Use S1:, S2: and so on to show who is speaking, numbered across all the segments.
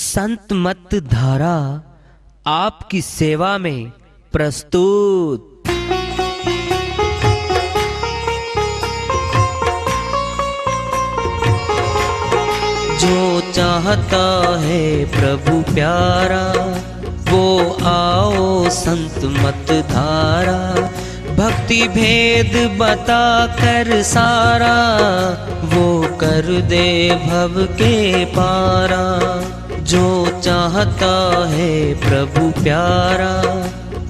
S1: संत मत धारा आपकी सेवा में प्रस्तुत। जो चाहता है प्रभु प्यारा वो आओ संत मत धारा। भक्ति भेद बता कर सारा वो कर दे भव के पारा। जो चाहता है प्रभु प्यारा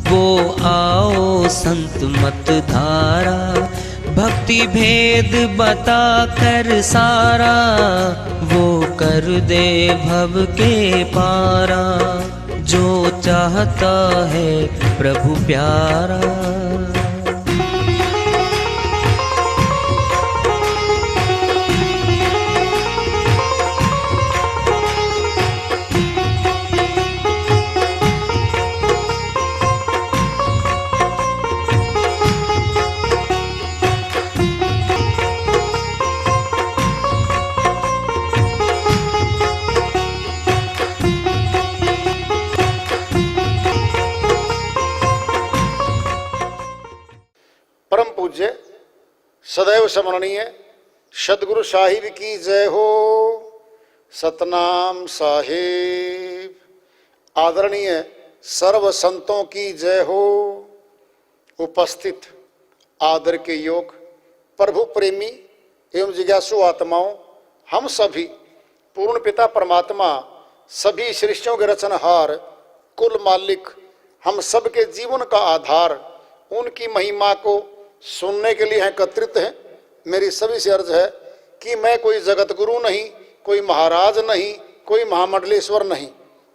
S1: वो आओ संत मत धारा। भक्ति भेद बता कर सारा वो कर दे भव के पारा। जो चाहता है प्रभु प्यारा।
S2: परम पूज्य सदैव स्मरणीय सदगुरु साहिब की जय हो। सतनाम साहिब। आदरणीय सर्व संतों की जय हो। उपस्थित आदर के योग प्रभु प्रेमी एवं जिज्ञासु आत्माओं, हम सभी पूर्ण पिता परमात्मा सभी सृष्टियों के रचनहार कुल मालिक हम सबके जीवन का आधार उनकी महिमा को सुनने के लिए एकत्रित हैं। मेरी सभी से अर्ज है कि मैं कोई जगत गुरु नहीं, कोई महाराज नहीं, कोई महामंडलेश्वर नहीं।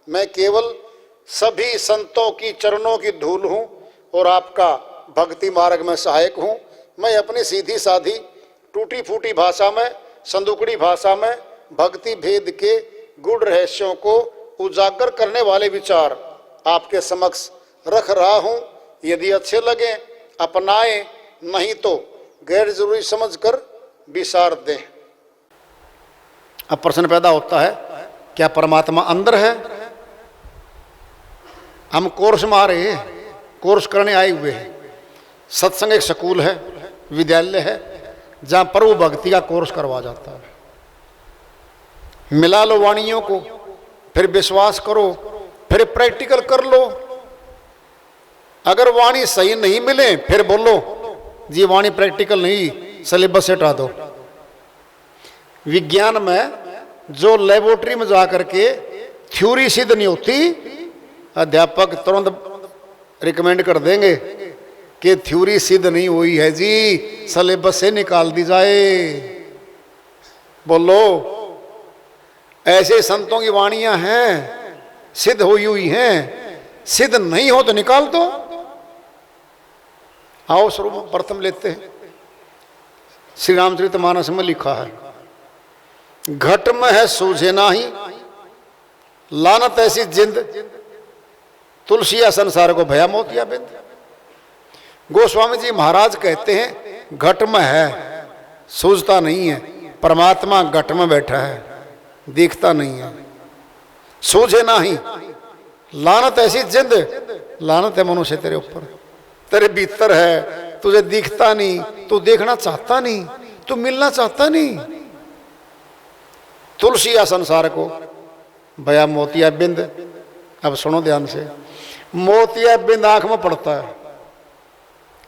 S2: मैं केवल सभी संतों की चरणों की धूल हूँ और आपका भक्ति मार्ग में सहायक हूँ। मैं अपनी सीधी साधी टूटी फूटी भाषा में, संदुकड़ी भाषा में भक्ति भेद के गूढ़ रहस्यों को उजागर करने वाले विचार आपके समक्ष रख रहा हूँ। यदि अच्छे लगे अपनाएं, नहीं तो गैर जरूरी समझकर विसार दें। अब प्रश्न पैदा होता है, क्या परमात्मा अंदर है? हम कोर्स में आ रहे हैं, कोर्स करने आए हुए हैं। सत्संग एक स्कूल है, विद्यालय है जहां प्रभु भक्ति का कोर्स करवा जाता है। मिला लो वाणियों को, फिर विश्वास करो, फिर प्रैक्टिकल कर लो। अगर वाणी सही नहीं मिले फिर बोलो जी वाणी प्रैक्टिकल नहीं, सिलेबस से हटा दो। विज्ञान में जो लेबोरेटरी में जाकर के थ्योरी सिद्ध नहीं होती, अध्यापक तुरंत रिकमेंड कर देंगे कि थ्योरी सिद्ध नहीं हुई है जी, सिलेबस से निकाल दी जाए। बोलो, ऐसे संतों की वाणियां हैं, सिद्ध हुई हैं, सिद्ध नहीं हो तो निकाल दो। आओ स्वरूप प्रथम लेते हैं। श्री रामचरितमानस में लिखा है, घट में है सूझे नाही, लानत ऐसी जिंद, तुलसिया संसार को भया मोतिया बिंद। गोस्वामी जी महाराज कहते हैं घट में है, सूझता नहीं है। परमात्मा घट में बैठा है, दिखता नहीं है। सूझे नाही, लानत ऐसी जिंद, लानत है मनुष्य तेरे ऊपर, तेरे भीतर है, तुझे दिखता नहीं, तू देखना चाहता नहीं, तू मिलना चाहता नहीं। तुलसिया संसार को भया मोतिया बिंद। अब सुनो ध्यान से, मोतिया बिंद आंख में पड़ता है,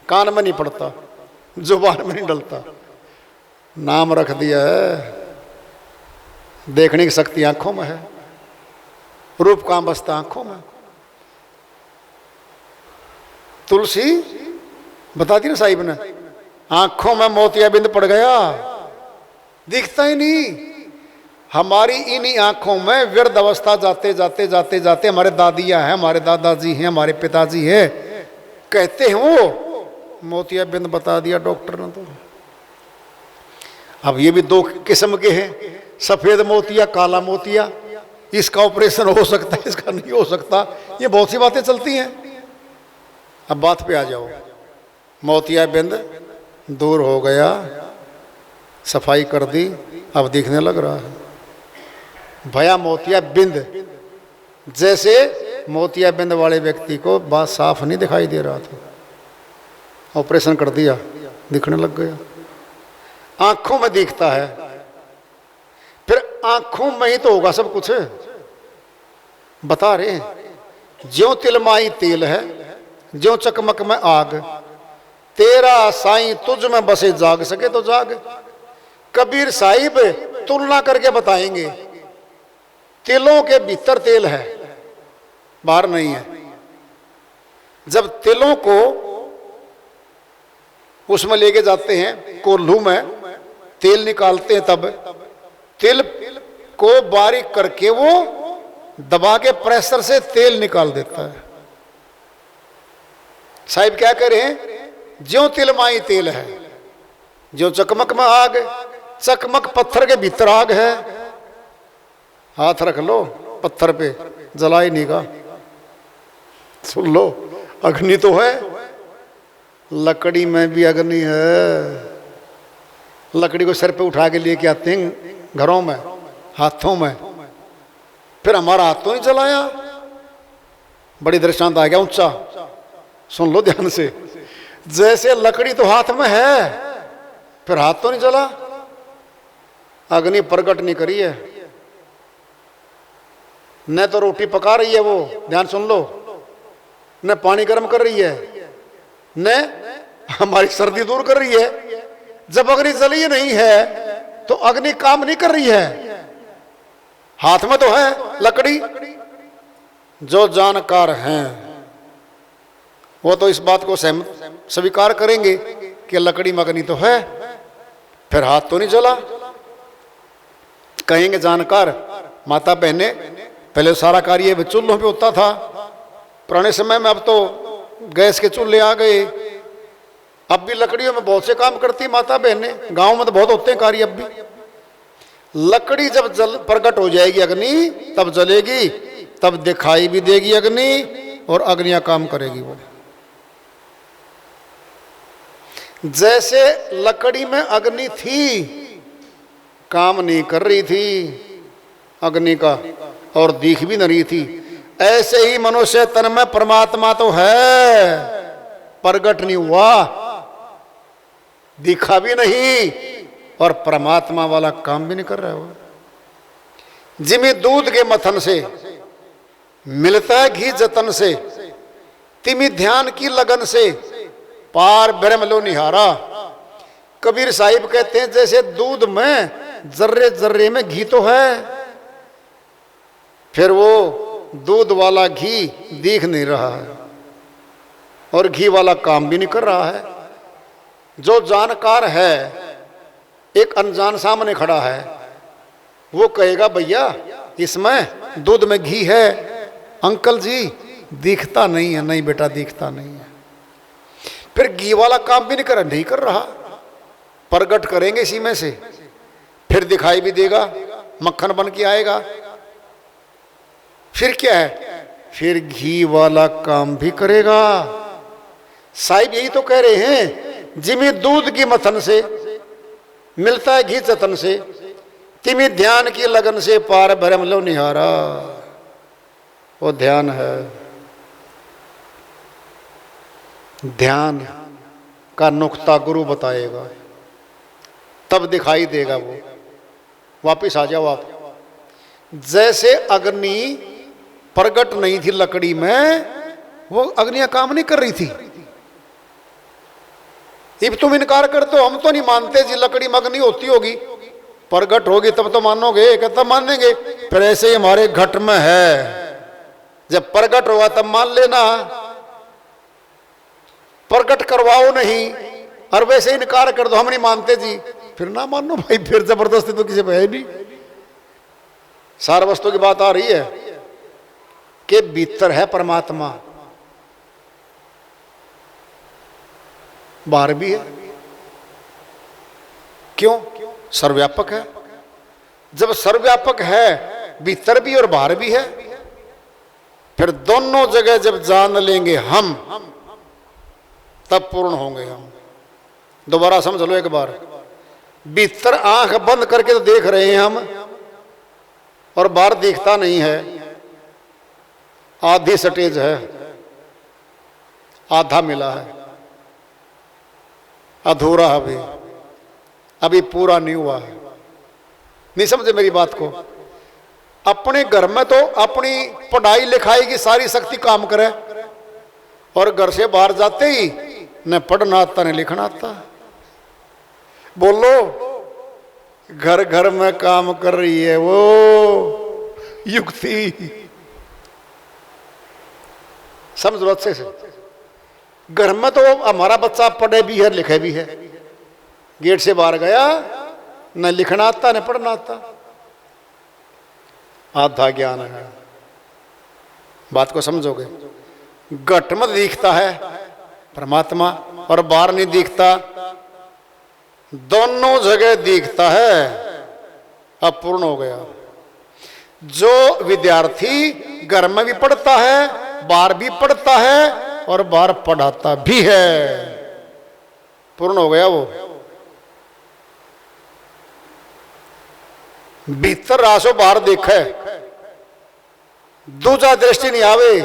S2: कान में नहीं पड़ता, जुबान में नहीं डलता। नाम रख दिया है, देखने की शक्ति आंखों में है, रूप काम बसता आंखों में। तुलसी बता दी ना साहिब ने, आंखों में मोतिया बिंद पड़ गया, दिखता ही नहीं। हमारी इन्हीं आंखों में व्यर्थ अवस्था जाते जाते जाते जाते हमारे दादियां हैं, हमारे दादाजी हैं, हमारे पिताजी हैं, कहते हैं वो मोतिया बिंद बता दिया डॉक्टर ने। तो अब ये भी दो किस्म के हैं, सफेद मोतिया, काला मोतिया। इसका ऑपरेशन हो सकता है, इसका नहीं हो सकता, ये बहुत सी बातें चलती हैं। अब बात पे आ जाओ, मोतिया बिंद दूर हो गया, सफाई कर दी, अब दिखने लग रहा है। भया मोतिया बिंद जैसे मोतियाबिंद वाले व्यक्ति को बात साफ नहीं दिखाई दे रहा था, ऑपरेशन कर दिया, दिखने लग गया। आंखों में दिखता है, फिर आंखों में ही तो होगा सब कुछ। बता रहे हैं ज्यों तिलमाई तेल है, ज्यों चकमक में आग, तेरा साईं तुझ में बसे जाग सके तो जाग। कबीर साहिब तुलना करके बताएंगे, तिलों के भीतर तेल है, बाहर नहीं है। जब तिलों को उसमें लेके जाते हैं, कोल्हू में तेल निकालते हैं, तब तिल को बारीक करके वो दबा के प्रेशर से तेल निकाल देता है। साहिब क्या करें, ज्यों तिलमाई तेल है, ज्यों चकमक में आग, चकमक पत्थर के भीतर आग है। हाथ रख लो पत्थर पे, जला ही नहीं का। सुन लो, अग्नि तो है, लकड़ी में भी अग्नि है। लकड़ी को सिर पे उठा के लेके आते हैं घरों में, हाथों में, फिर हमारा हाथ तो नहीं जलाया। बड़ी दृष्टांत आ गया ऊंचा, सुन लो ध्यान से। जैसे लकड़ी तो हाथ में है, फिर हाथ तो नहीं जला, अग्नि प्रकट नहीं करी है। न तो रोटी पका रही है वो, ध्यान सुन लो, न पानी गर्म कर रही है, न हमारी सर्दी दूर कर रही है। जब अग्नि जली नहीं है तो अग्नि काम नहीं कर रही है। हाथ में तो है लकड़ी। जो जानकार हैं वो तो इस बात को स्वीकार करेंगे कि लकड़ी में अग्नि तो है, फिर हाथ तो नहीं जला। कहेंगे जानकार माता बहने, पहले सारा कार्य चूल्हों पे होता था, पुराने समय में अब तो गैस के चूल्हे आ गए। अब भी लकड़ियों में बहुत से काम करती माता बहने, गांव में तो बहुत होते हैं कार्य अब भी। लकड़ी जब जल प्रकट हो जाएगी अग्नि, तब जलेगी, तब दिखाई भी देगी अग्नि, और अग्नियां काम करेगी वो। जैसे लकड़ी में अग्नि थी, काम नहीं कर रही थी अग्नि का, और दिख भी नहीं रही थी, ऐसे ही मनुष्य तन में परमात्मा तो है, प्रकट नहीं हुआ, दिखा भी नहीं, और परमात्मा वाला काम भी नहीं कर रहा है। जिमी दूध के मथन से मिलता है घी जतन से, तिमी ध्यान की लगन से पार ब्रह्म लो निहारा। कबीर साहिब कहते हैं जैसे दूध में जर्रे जर्रे में घी तो है, फिर वो दूध वाला घी दिख नहीं रहा है, और घी वाला काम भी नहीं कर रहा है। जो जानकार है, एक अनजान सामने खड़ा है, वो कहेगा भैया इसमें दूध में घी है। अंकल जी दिखता नहीं है। नहीं बेटा दिखता नहीं है। फिर घी वाला काम भी नहीं कर रहा, प्रकट करेंगे इसी में से, फिर दिखाई भी देगा, मक्खन बन के आएगा। फिर क्या है, फिर घी वाला काम भी करेगा। साहिब यही तो कह रहे हैं, जिमी दूध की मथन से मिलता है घी जतन से, तिमी ध्यान की लगन से पार भरम लो निहारा। वो ध्यान है, ध्यान का नुक्ता गुरु बताएगा, तब दिखाई देगा वो। वापिस आ जाओ आप। जैसे अग्नि प्रकट नहीं थी लकड़ी में, वो अग्नियां काम नहीं कर रही थी। अब तुम इनकार करते हो, हम तो नहीं मानते जी लकड़ी में अग्नि होती होगी, प्रकट होगी तब तो मानोगे, कहता मानेंगे। फिर ऐसे ही हमारे घट में है, जब प्रकट होगा तब मान लेना, प्रकट करवाओ नहीं, और वैसे इनकार कर दो, हम नहीं मानते जी, फिर ना मानो भाई, फिर जबरदस्ती तो किसी पे है नहीं। सार वस्तु की बात आ रही है कि भीतर है परमात्मा, बाहर भी है। क्यों? सर्वव्यापक है। जब सर्वव्यापक है, भीतर भी और बाहर भी है, फिर दोनों जगह जब जान लेंगे हम, तब पूर्ण होंगे हम। दोबारा समझ लो एक बार, भीतर आंख बंद करके तो देख रहे हैं हम, और बाहर दिखता नहीं है, आधी स्टेज है, आधा मिला है, अधूरा है, अभी पूरा नहीं हुआ है। नहीं समझे मेरी बात को? अपने घर में तो अपनी पढ़ाई लिखाई की सारी शक्ति काम करे, और घर से बाहर जाते ही न पढ़ना आता न लिखना आता। बोलो, घर घर में काम कर रही है वो युक्ति। समझ लो अच्छे से। घर में तो हमारा बच्चा पढ़े भी है लिखे भी है, गेट से बाहर गया न लिखना आता न पढ़ना आता, आधा ज्ञान है। बात को समझोगे? घट में दिखता है परमात्मा और बाहर नहीं दिखता, दोनों जगह दिखता है। अब पूर्ण हो गया। जो विद्यार्थी घर में भी पढ़ता है, बाहर भी पढ़ता है और बाहर पढ़ाता भी है, पूर्ण हो गया वो। भीतर रासो बाहर देखे, दूजा दृष्टि नहीं आवे।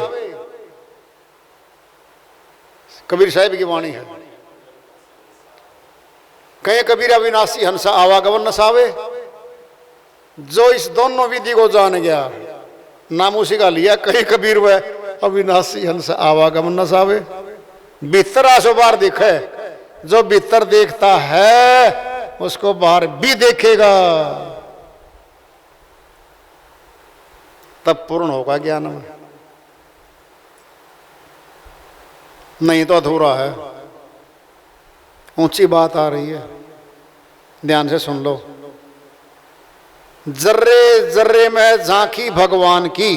S2: कबीर साहिब की वाणी है, कहे कबीर अविनाशी हंसा आवागमन नसावे। जो इस दोनों विधि को जान गया, नाम उसी का लिया, कहे कबीर वह अविनाशी हंस आवागमन नसावे। भीतर आसो बाहर दिखे, जो भीतर देखता है उसको बाहर भी देखेगा, तब पूर्ण होगा ज्ञान में, नहीं तो अधूरा है। ऊंची बात आ रही है, ध्यान से सुन लो। जर्रे जर्रे में झांकी भगवान की,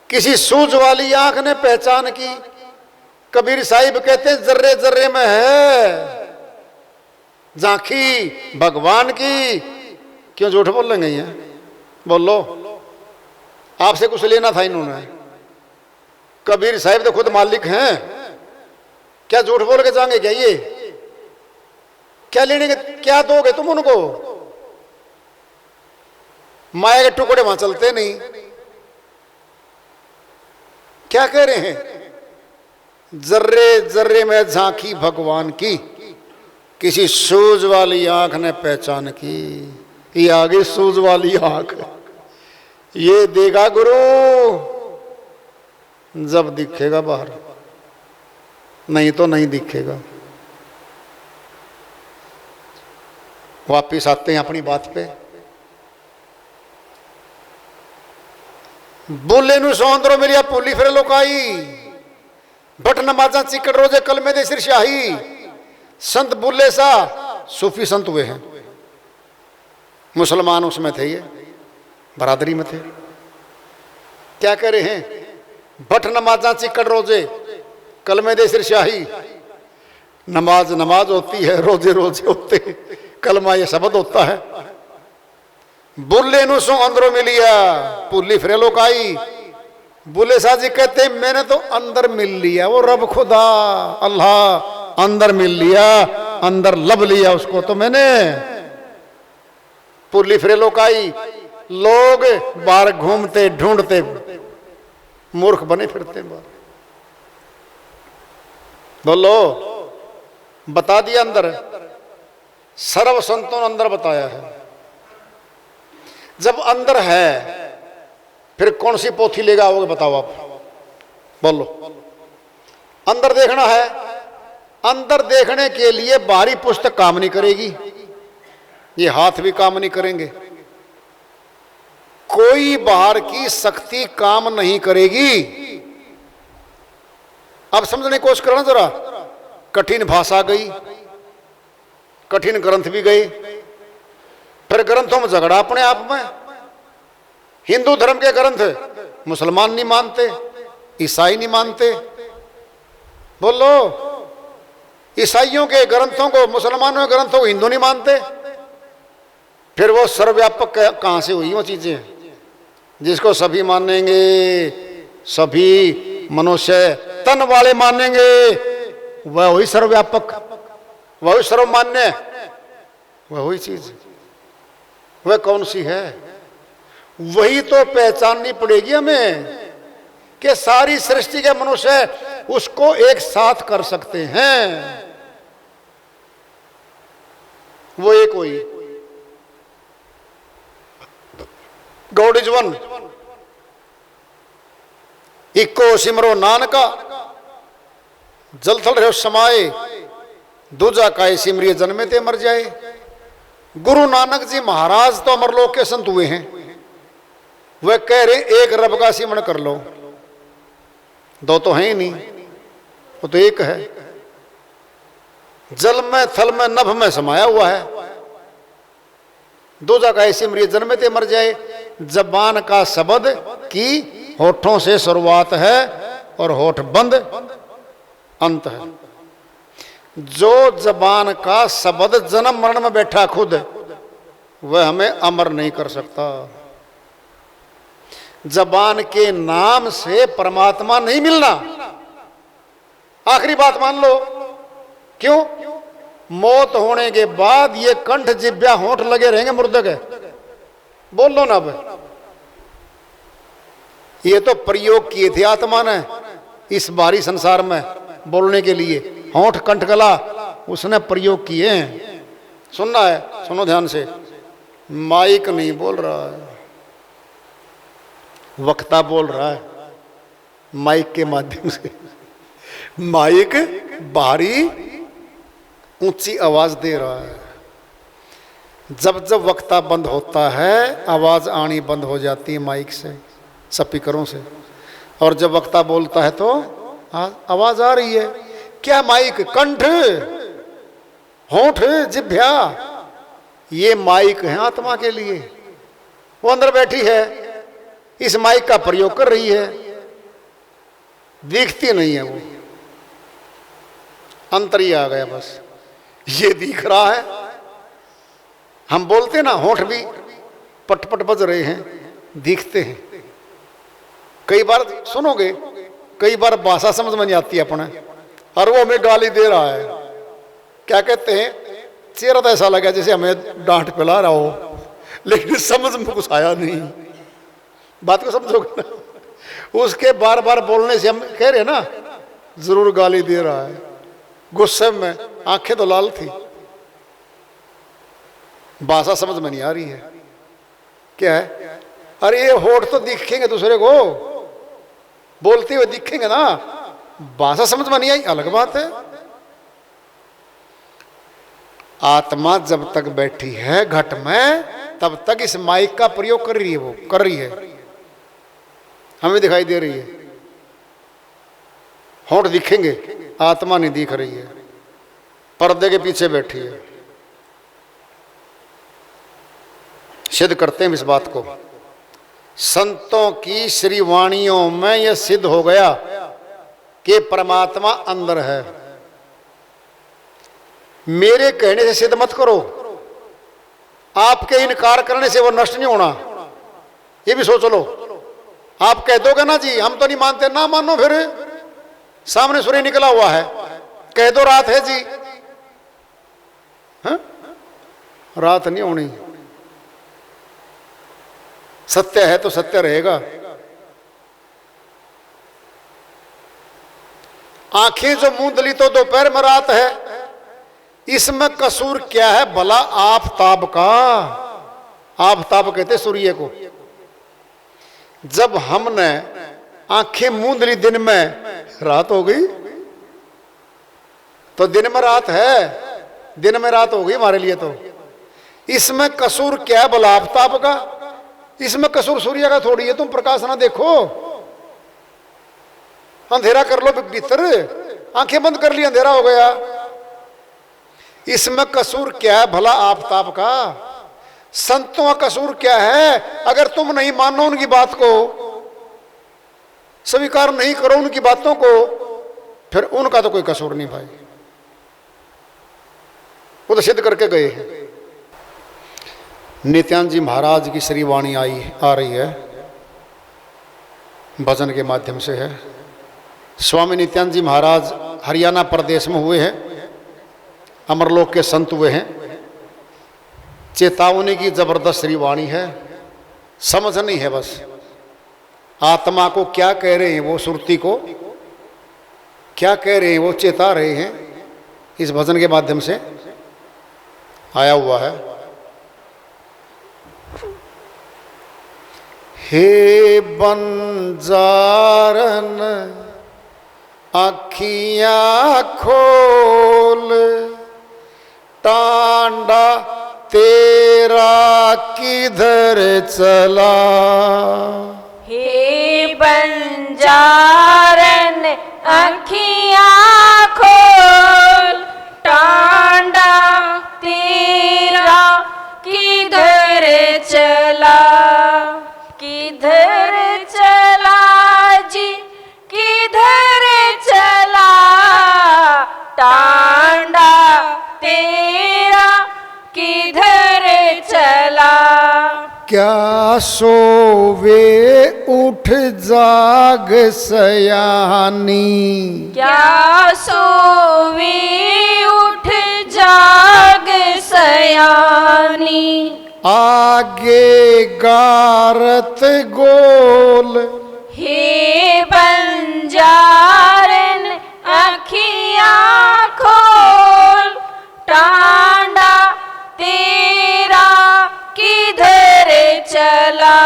S2: किसी सूझ वाली आंख ने पहचान की। कबीर साहिब कहते हैं जर्रे जर्रे में है झांकी भगवान की। क्यों झूठ बोल रहे हैं? बोलो, आपसे कुछ लेना था इन्होंने? कबीर साहिब तो खुद मालिक हैं, क्या झूठ बोल के जाएंगे क्या? ये क्या लेने के, क्या दोगे तुम उनको? माया के टुकड़े वहां चलते नहीं। क्या कह रहे हैं? जर्रे जर्रे में झांकी भगवान की, किसी सूझ वाली आंख ने पहचान की। ये आगे सूझ वाली आंख, ये देगा गुरु जब दिखेगा बाहर, नहीं तो नहीं दिखेगा। वापिस आते हैं अपनी बात पे। बोले नु सौंदरो मेरिया पोली फिर लोकाई, बट नमाजा चिकड़ रोजे कल में दे सिर शाही। संत बुल्ले सा सूफी संत हुए हैं, मुसलमान उसमें थे, ये बरादरी में थे। क्या कह रहे हैं? बट नमाजा चिकड़ रोजे कल में दे सिर शाही। नमाज नमाज होती है, रोजे रोजे होते, कलमा ये शब्द होता है। बुल्ले नु सो अंदरों मिलिया पुली फिर लोकाई। बुल्ले साहब जी कहते मैंने तो अंदर मिल लिया, वो रब खुदा अल्लाह अंदर मिल लिया, अंदर लब लिया उसको तो मैंने। पुली फिर लोकाई, लोग बाहर घूमते ढूंढते मूर्ख बने फिरते बाहर। बोलो, बता दिया अंदर, सर्व संतों ने अंदर बताया है। जब अंदर है फिर कौन सी पोथी लेगा आओगे? बताओ आप, बोलो। अंदर देखना है, अंदर देखने के लिए बाहरी पुस्तक काम नहीं करेगी, ये हाथ भी काम नहीं करेंगे, कोई बाहर की शक्ति काम नहीं करेगी। अब समझने की कोशिश करना जरा। कठिन भाषा गई, कठिन ग्रंथ भी गए, फिर ग्रंथों में झगड़ा अपने आप में। हिंदू धर्म के ग्रंथ मुसलमान नहीं मानते, ईसाई नहीं मानते। बोलो, ईसाइयों के ग्रंथों को, मुसलमानों के ग्रंथों को हिंदू नहीं मानते, फिर वो सर्वव्यापक कहां से हुई वो चीजें जिसको सभी मानेंगे? सभी मनुष्य तन वाले मानेंगे, वह हुई सर्वव्यापक, वह हुई सर्वमान्य, वह हुई चीज। वह कौन सी है? वही तो पहचाननी पड़ेगी हमें। कि सारी सृष्टि के मनुष्य उसको एक साथ कर सकते हैं। वो एक हुई, गॉड इज वन। इको सिमरो नानका जल थल रहे समाए, दूजा काय सिमरिय जन्मे ते मर जाए। गुरु नानक जी महाराज तो अमरलोक के संत हुए हैं, वह कह रहे एक रब का सिमरण कर लो। दो तो है ही नहीं, वो तो एक है। जल में थल में नभ में समाया हुआ है। दूजा का सिमरिय जन्मे ते मर जाए। जबान का शब्द की होठों से शुरुआत है और होठ बंद अंत है। जो जबान का शब्द जन्म मरण में बैठा खुद, वह हमें अमर नहीं कर सकता। जबान के नाम से परमात्मा नहीं मिलना। आखिरी बात मान लो। क्यों? मौत होने के बाद ये कंठ जिब्या होंठ लगे रहेंगे मुर्दे के। बोल लो ना अब। ये तो प्रयोग किए थे आत्मा ने इस बाहरी संसार में बोलने के लिए। होंठ कंठ गला उसने प्रयोग किए हैं। सुनना है, सुनो ध्यान से। माइक नहीं बोल रहा है, वक्ता बोल रहा है माइक के माध्यम से। माइक बाहरी ऊंची आवाज दे रहा है। जब जब वक्ता बंद होता है, आवाज आनी बंद हो जाती है माइक से, स्पीकरों से। और जब वक्ता बोलता है तो आवाज आ रही है। क्या माइक? कंठ, होंठ, जिह्वा, ये माइक है आत्मा के लिए। वो अंदर बैठी है, इस माइक का प्रयोग कर रही है। दिखती नहीं है वो, अंतर ही आ गया बस। ये दिख रहा है। हम बोलते ना, होंठ भी पटपट बज रहे हैं, दिखते हैं। कई बार सुनोगे, कई बार भाषा समझ में नहीं आती अपने, और वो हमें गाली दे रहा है। क्या कहते हैं? चेहरा तो ऐसा लगा जैसे हमें डांट पिला रहा हो, लेकिन समझ में कुछ आया नहीं। बात को समझोगे ना? उसके बार बार बोलने से हम कह रहे ना, जरूर गाली दे रहा है। गुस्से में आंखें तो लाल थी, भाषा समझ में नहीं आ रही है। क्या है? अरे ये होठ तो दिखेंगे दूसरे को, बोलते हुए दिखेंगे ना, भाषा समझ में नहीं आई अलग बात है। आत्मा जब तक बैठी है घट में, तब तक इस माइक का प्रयोग कर रही है। वो कर रही है, हमें दिखाई दे रही है। होंठ दिखेंगे, आत्मा नहीं दिख रही है, पर्दे के पीछे बैठी है। सिद्ध करते हैं इस बात को। संतों की श्री वाणियों में यह सिद्ध हो गया कि परमात्मा अंदर है। मेरे कहने से सिद्ध मत करो, आपके इनकार करने से वो नष्ट नहीं होना, ये भी सोच लो। आप कह दोगे ना जी हम तो नहीं मानते, ना मानो, फिर सामने सूर्य निकला हुआ है, कह दो रात है जी। हा? रात नहीं होनी। सत्य है तो सत्य रहेगा। आंखें जो मूंदली तो दोपहर में रात है, इसमें कसूर क्या है भला आफताब का? आफताब कहते सूर्य को। जब हमने आंखें मूंद ली दिन में, रात हो गई। तो दिन में रात है, दिन में रात हो गई हमारे लिए। तो इसमें कसूर क्या है भला आफताब का? इसमें कसूर सूर्य का थोड़ी है। तुम प्रकाश ना देखो, अंधेरा कर लो भीतर, आंखें बंद कर ली, अंधेरा हो गया। इसमें कसूर क्या है भला आफताब का? संतों का कसूर क्या है? अगर तुम नहीं मानो उनकी बात को, स्वीकार नहीं करो उनकी बातों को, फिर उनका तो कोई कसूर नहीं भाई, वो तो सिद्ध करके गए हैं। नित्यानंद जी महाराज की श्री वाणी आ रही है, भजन के माध्यम से है। स्वामी नित्यानंद जी महाराज हरियाणा प्रदेश में हुए हैं, अमरलोक के संत हुए हैं। चेतावनी की जबरदस्त श्री वाणी है, समझ नहीं है बस। आत्मा को क्या कह रहे हैं, वो सुरती को क्या कह रहे हैं, वो चेता रहे हैं, इस भजन के माध्यम से आया हुआ है। हे बंजारन अखियां खोल, टांडा तेरा किधर चला।
S3: हे बंजारन अखियां खोल, टांडा तेरा किधर चला। किधर चला जी, किधर चला, टांडा तेरा किधर चला।
S2: क्या सोवे उठ जाग सयानी,
S3: क्या सोवे उठ जाग सयानी।
S2: आगे गारत गोल,
S3: हे बंजारन अखियां खोल, टांडा तेरा किधर चला।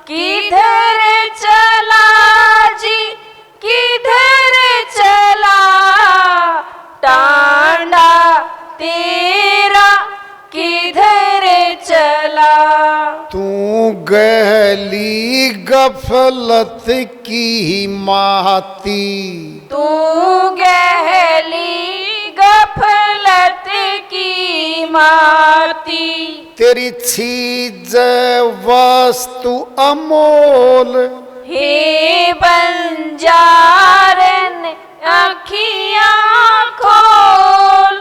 S3: किधर चला जी, किधर चला, टांडा तेरा किधर चला।
S2: तू गहली गफलत की माती,
S3: तू गहली गफलत की माती।
S2: तेरी चीज वस्तु अमोल,
S3: हे बंजारन अखियां खोल,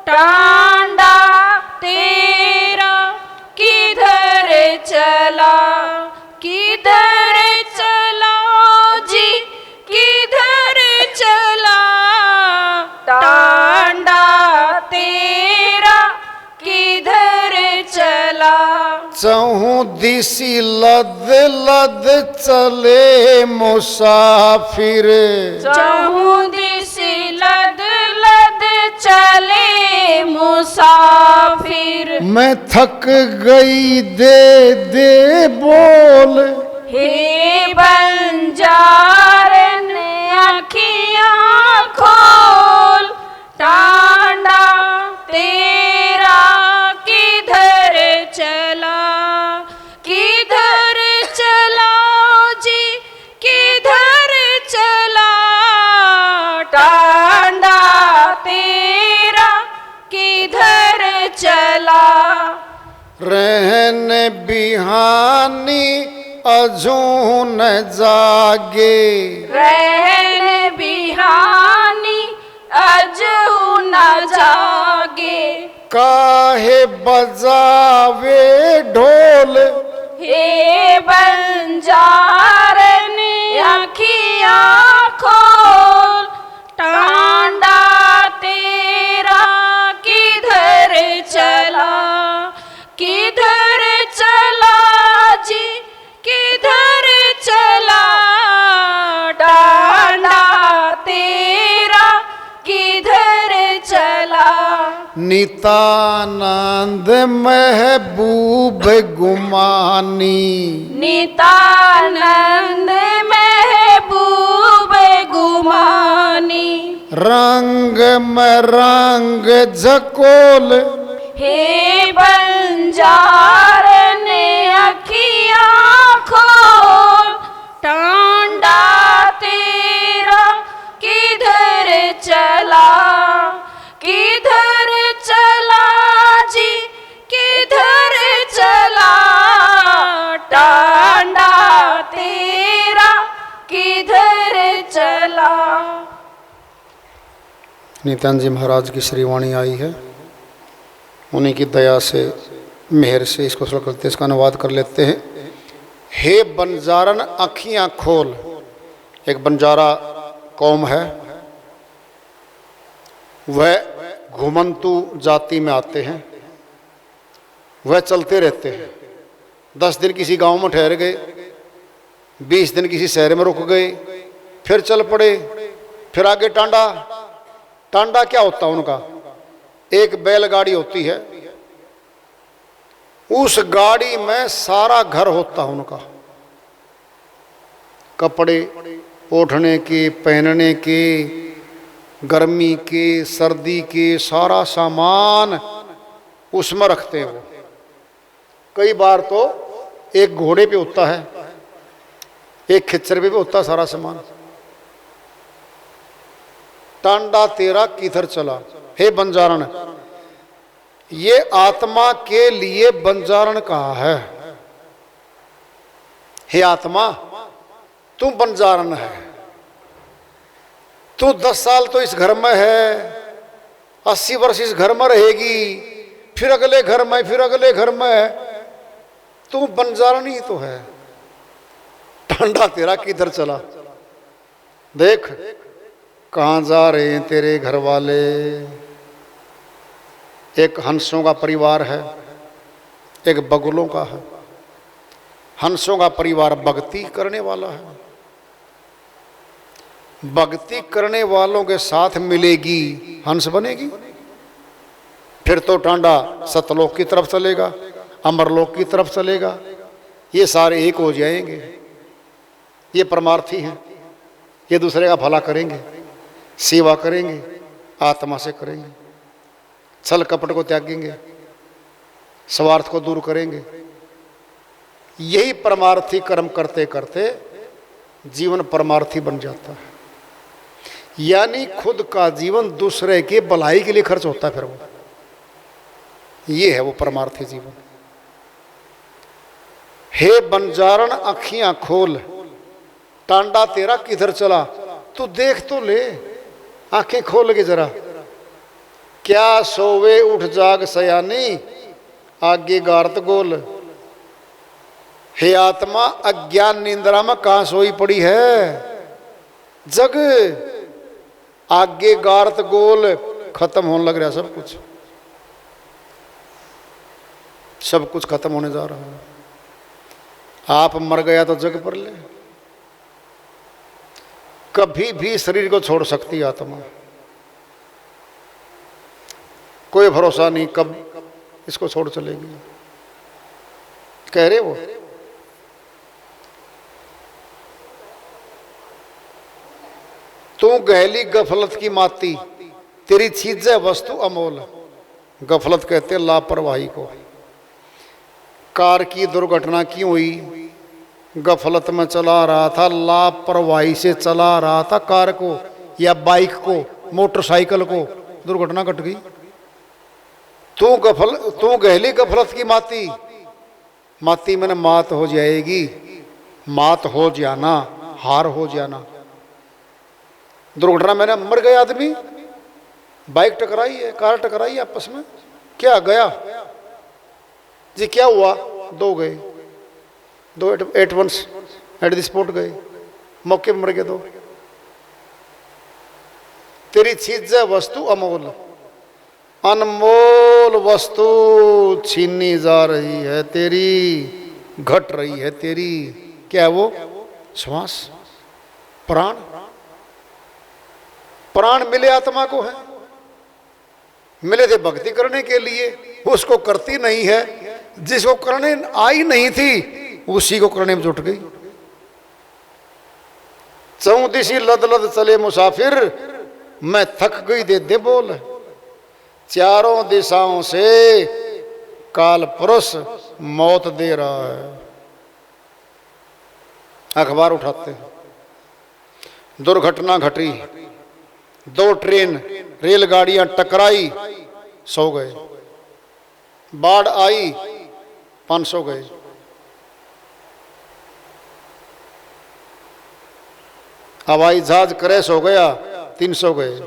S3: टांडा तेरा किधर चला। किधर चला जी, किधर चला, टांडा तेरा किधर चला।
S2: चहु दिसी लद लद चले मुसाफिर,
S3: चहु दिसी लद लद चले मुसाफिर।
S2: मैं थक गई दे दे बोल,
S3: हे बंजारन अखियां खोल, टांडा तेरा किधर चला। किधर चला जी, किधर चला, टांडा तेरा किधर चला।
S2: रहन बिहानी अजून जागे,
S3: रहन बिहानी अजहू न जागे।
S2: काहे बजावे ढोल,
S3: हे बंजारन अखियां खोल, टांडा तेरा किधर चला। किधर चला जी, किधर चला, टांडा तेरा किधर चला।
S2: नितानंद महबूब गुमानी,
S3: नितानंद महबूब गुमानी।
S2: रंग में रंग झकोल,
S3: हे बंजारन अखियां खोल, टांडा तेरा किधर चला। किधर चला जी, किधर चला, टांडा तेरा किधर चला।
S2: नित्यानंद जी महाराज की श्रीवाणी आई है, उन्हीं की दया से मेहर से इसको सरल करते इसका अनुवाद कर लेते हैं। हे बंजारन अखियां खोल, एक बंजारा कौम है, वह घुमंतु जाति में आते हैं, वह चलते रहते हैं। 10 दिन किसी गांव में ठहर गए, 20 दिन किसी शहर में रुक गए, फिर चल पड़े, फिर आगे टांडा। टांडा क्या होता है उनका? एक बैलगाड़ी होती है, उस गाड़ी में सारा घर होता है उनका, कपड़े ओढ़ने के, पहनने के, गर्मी के, सर्दी के, सारा सामान उसमें रखते हैं वो। कई बार तो एक घोड़े पे होता है, एक खच्चर पे भी होता है सारा सामान। टांडा तेरा किधर चला, हे बंजारण। ये आत्मा के लिए बंजारण कहा है। हे आत्मा, तू बंजारण है। तू 10 साल तो इस घर में है, 80 वर्ष इस घर में रहेगी, फिर अगले घर में, फिर अगले घर में, तू बंजारण ही तो है। टांडा तेरा किधर चला? देख कहां जा रहे हैं तेरे घर वाले। एक हंसों का परिवार है, एक बगुलों का है। हंसों का परिवार भक्ति करने वाला है, भक्ति करने वालों के साथ मिलेगी, हंस बनेगी। फिर तो टांडा सतलोक की तरफ चलेगा, अमरलोक की तरफ चलेगा, ये सारे एक हो जाएंगे। ये परमार्थी हैं, ये दूसरे का भला करेंगे, सेवा करेंगे, आत्मा से करेंगे, छल कपट को त्यागेंगे, स्वार्थ को दूर करेंगे। यही परमार्थी कर्म करते करते जीवन परमार्थी बन जाता है। यानी खुद का जीवन दूसरे के भलाई के लिए खर्च होता है। फिर वो ये है वो परमार्थी जीवन। हे बंजारण अखियां खोल, टांडा तेरा किधर चला? तू देख तो ले, आंखें खोल के जरा। क्या सोवे उठ जाग सयानी, आगे गारत गोल। हे आत्मा, अज्ञान निंद्रा में कहां सोई पड़ी है? जग आगे गारत गोल, खत्म होने लग रहा सब कुछ, सब कुछ खत्म होने जा रहा है। आप मर गया तो जग पर ले। कभी भी शरीर को छोड़ सकती आत्मा, कोई भरोसा नहीं कब इसको छोड़ चलेगी। कह रहे वो तू गहली गफलत की माती, तेरी चीज है वस्तु अमोल। गफलत कहते हैं लापरवाही को। कार की दुर्घटना क्यों हुई? गफलत में चला रहा था, लापरवाही से चला रहा था कार को या बाइक को, मोटरसाइकिल को, दुर्घटना घट गई। तू गहली गफलत की माती, माती मैंने मात हो जाएगी, मात हो जाना, हार हो जाना। दुर्घटना मैंने मर गया आदमी, बाइक टकराई है, कार टकराई है आपस में, क्या गया जी? क्या हुआ? 2 गए, 2 at once at the spot गए, मौके पर मर गए 2। तेरी चीज वस्तु अमोल, अनमोल वस्तु छीनी जा रही है तेरी, घट रही है तेरी। क्या है वो? श्वास, प्राण। प्राण मिले आत्मा को है, मिले थे भक्ति करने के लिए, उसको करती नहीं है। जिसको करने आई नहीं थी उसी को करने में जुट गई। चौदिशी लद लद चले मुसाफिर, मैं थक गई दे दे बोल। चारों दिशाओं से काल पुरुष मौत दे रहा है। अखबार उठाते हैं, दुर्घटना घटी, 2 ट्रेन रेलगाड़ियां टकराई, 100 गए। बाढ़ आई, 500 गए। हवाई जहाज क्रैश हो गया, 300 गए।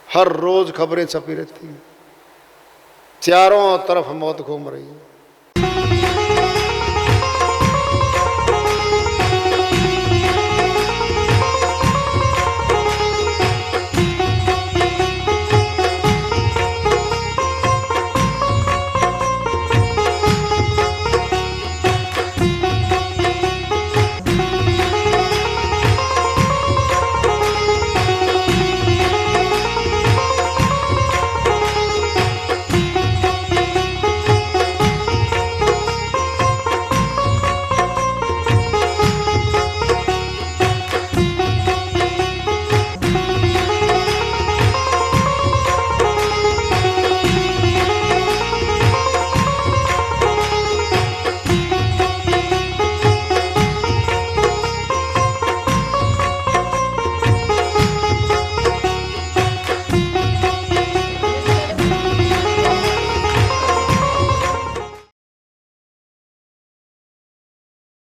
S2: हर रोज खबरें छपी रहती हैं, चारों तरफ मौत घूम रही है।